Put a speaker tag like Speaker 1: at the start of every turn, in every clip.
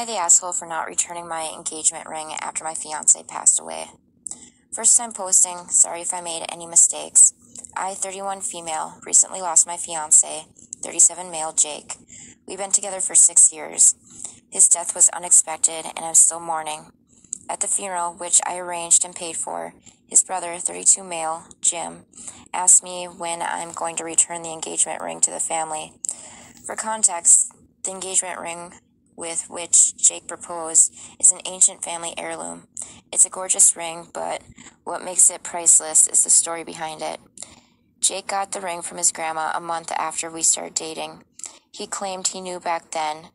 Speaker 1: The asshole for not returning my engagement ring after my fiance passed away. First time posting, sorry if I made any mistakes. I, 31 female, recently lost my fiance, 37 male, Jake. We've been together for 6 years. His death was unexpected and I'm still mourning. At the funeral, which I arranged and paid for, his brother, 32 male, Jim, asked me when I'm going to return the engagement ring to the family. For context, the engagement ring with which Jake proposed is an ancient family heirloom. It's a gorgeous ring, but what makes it priceless is the story behind it. Jake got the ring from his grandma a month after we started dating. He claimed he knew back then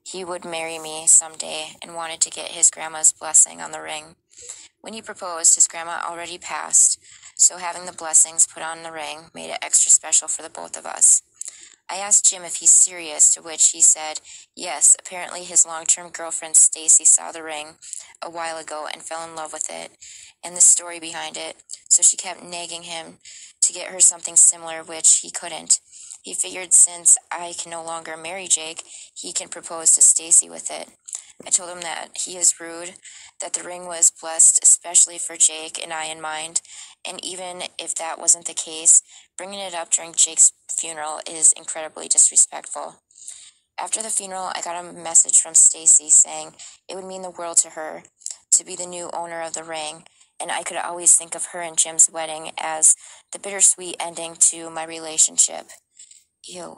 Speaker 1: he would marry me someday and wanted to get his grandma's blessing on the ring. When he proposed, his grandma already passed, so having the blessings put on the ring made it extra special for the both of us. I asked Jim if he's serious, to which he said, yes, apparently his long-term girlfriend Stacy saw the ring a while ago and fell in love with it, and the story behind it, so she kept nagging him to get her something similar, which he couldn't. He figured since I can no longer marry Jake, he can propose to Stacy with it. I told him that he is rude, that the ring was blessed especially for Jake and I in mind, and even if that wasn't the case, bringing it up during Jake's funeral is incredibly disrespectful. After the funeral, I got a message from Stacy saying it would mean the world to her to be the new owner of the ring, and I could always think of her and Jim's wedding as the bittersweet ending to my relationship. Ew.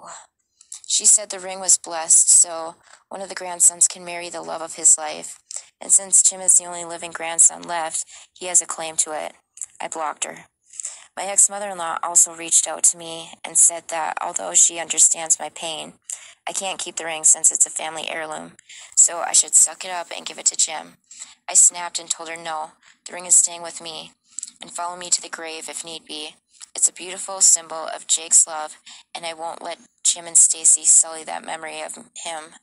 Speaker 1: She said the ring was blessed, so one of the grandsons can marry the love of his life. And since Jim is the only living grandson left, he has a claim to it. I blocked her. My ex-mother-in-law also reached out to me and said that although she understands my pain, I can't keep the ring since it's a family heirloom, so I should suck it up and give it to Jim. I snapped and told her no, the ring is staying with me, and follow me to the grave if need be. It's a beautiful symbol of Jake's love, and I won't let Jim and Stacy sully that memory of him.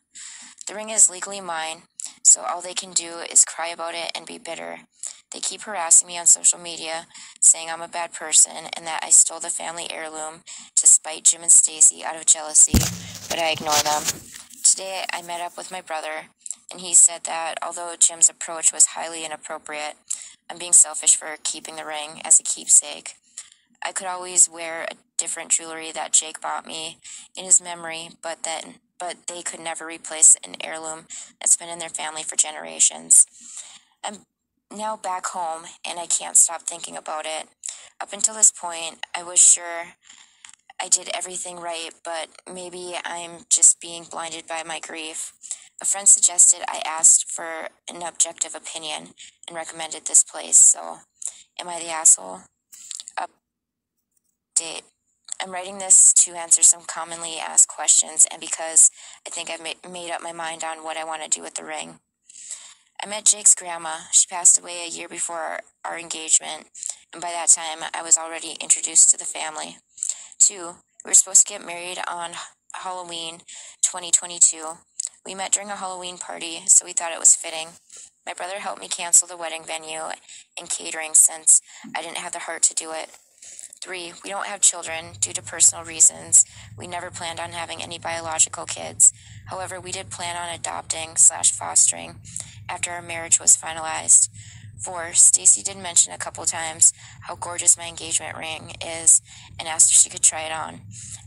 Speaker 1: The ring is legally mine, so all they can do is cry about it and be bitter. They keep harassing me on social media, saying I'm a bad person and that I stole the family heirloom to spite Jim and Stacy out of jealousy, but I ignore them. Today I met up with my brother, and he said that although Jim's approach was highly inappropriate, I'm being selfish for keeping the ring as a keepsake. I could always wear a different jewelry that Jake bought me in his memory, but they could never replace an heirloom that's been in their family for generations. I'm now back home, and I can't stop thinking about it. Up until this point, I was sure I did everything right, but maybe I'm just being blinded by my grief. A friend suggested I asked for an objective opinion and recommended this place, so am I the asshole? Update. I'm writing this to answer some commonly asked questions and because I think I've made up my mind on what I want to do with the ring. I met Jake's grandma. She passed away a year before our engagement, and by that time, I was already introduced to the family. 2, we were supposed to get married on Halloween 2022. We met during a Halloween party, so we thought it was fitting. My brother helped me cancel the wedding venue and catering since I didn't have the heart to do it. 3, we don't have children due to personal reasons. We never planned on having any biological kids. However, we did plan on adopting/fostering after our marriage was finalized. 4, Stacy did mention a couple times how gorgeous my engagement ring is and asked if she could try it on.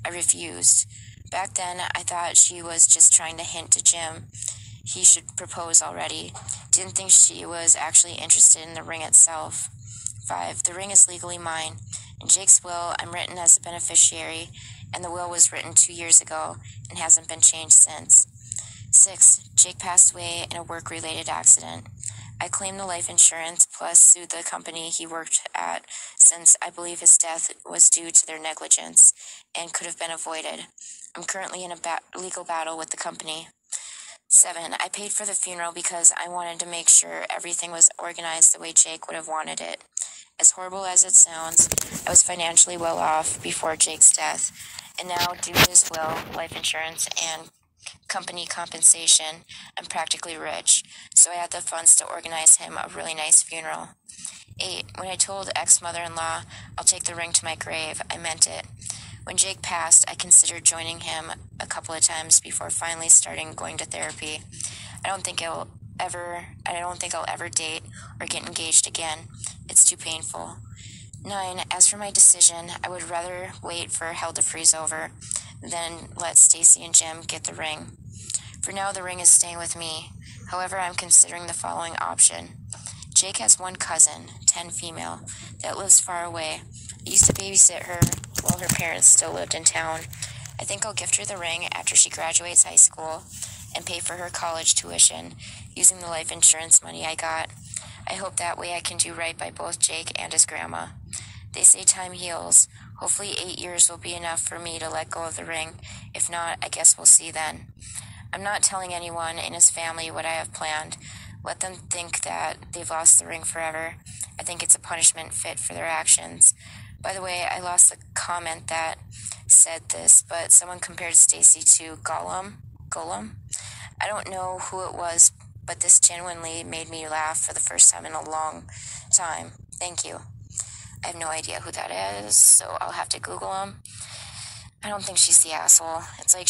Speaker 1: I refused. Back then, I thought she was just trying to hint to Jim he should propose already. Didn't think she was actually interested in the ring itself. 5, the ring is legally mine. In Jake's will, I'm written as a beneficiary, and the will was written 2 years ago and hasn't been changed since. 6, Jake passed away in a work-related accident. I claimed the life insurance plus sued the company he worked at since I believe his death was due to their negligence and could have been avoided. I'm currently in a legal battle with the company. 7, I paid for the funeral because I wanted to make sure everything was organized the way Jake would have wanted it. As horrible as it sounds, I was financially well off before Jake's death, and now due to his will, life insurance, and company compensation, I'm practically rich, so I had the funds to organize him a really nice funeral. 8, when I told ex-mother-in-law I'll take the ring to my grave, I meant it. When Jake passed, I considered joining him a couple of times before finally starting going to therapy. I don't think I'll ever date or get engaged again. It's too painful. 9. As for my decision, I would rather wait for hell to freeze over than let Stacy and Jim get the ring. For now, the ring is staying with me. However, I'm considering the following option. Jake has one cousin, 10 female, that lives far away. I used to babysit her while her parents still lived in town. I think I'll gift her the ring after she graduates high school and pay for her college tuition using the life insurance money I got. I hope that way I can do right by both Jake and his grandma. They say time heals. Hopefully 8 years will be enough for me to let go of the ring. If not, I guess we'll see then. I'm not telling anyone in his family what I have planned. Let them think that they've lost the ring forever. I think it's a punishment fit for their actions. By the way, I lost the comment that said this, but someone compared Stacy to Gollum. I don't know who it was, but this genuinely made me laugh for the first time in a long time. Thank you. I have no idea who that is, so I'll have to Google him. I don't think she's the asshole. It's like